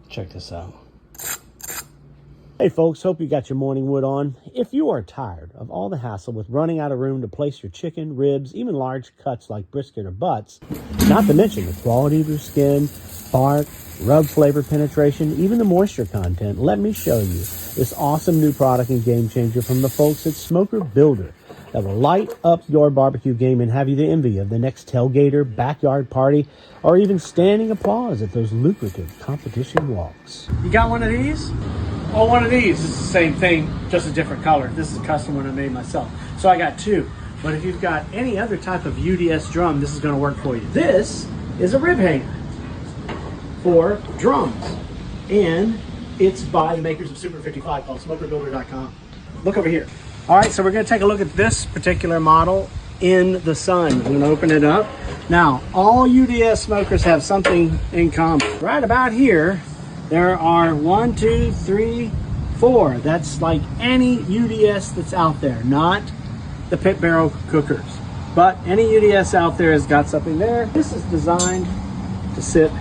Check this out. Hey folks, hope you got your morning wood on. If you are tired of all the hassle with running out of room to place your chicken, ribs, even large cuts like brisket or butts, not to mention the quality of your skin, bark, rub flavor penetration, even the moisture content, let me show you this awesome new product and game changer from the folks at Smokerbuilder that will light up your barbecue game and have you the envy of the next tailgater, backyard party, or even standing applause at those lucrative competition walks. You got one of these? Well, one of these is the same thing, just a different color. This is a custom one I made myself. So I got two. But if you've got any other type of UDS drum, this is going to work for you. This is a rib hanger for drums. And it's by the makers of Super55 called SmokerBuilder.com. Look over here. All right, so we're going to take a look at this particular model in the sun. I'm going to open it up. Now, all UDS smokers have something in common. Right about here, there are 1, 2, 3, 4. That's like any UDS that's out there, not the pit barrel cookers. But any UDS out there has got something there. This is designed to sit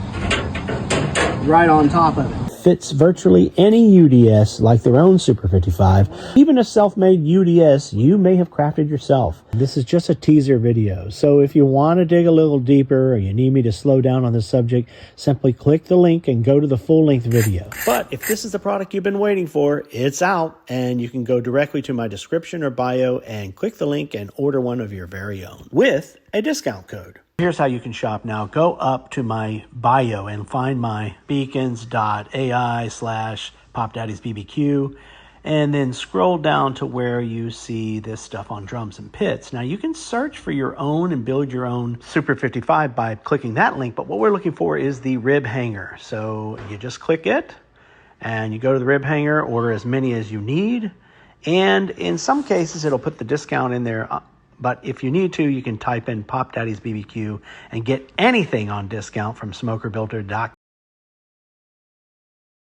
right on top of it. Fits virtually any UDS like their own Super55. Even a self-made UDS you may have crafted yourself. This is just a teaser video, so if you want to dig a little deeper or you need me to slow down on this subject, simply click the link and go to the full-length video. But if this is the product you've been waiting for, it's out, and you can go directly to my description or bio and click the link and order one of your very own with a discount code. Here's how you can shop now. Go up to my bio and find my beacons.ai/POPDADDY'SBBQ and then scroll down to where you see this stuff on drums and pits. Now you can search for your own and build your own Super55 by clicking that link, but what we're looking for is the rib hanger. So you just click it and you go to the rib hanger, order as many as you need, and in some cases it'll put the discount in there. But if you need to, you can type in POPDADDY'SBBQ and get anything on discount from SmokerBuilder.com.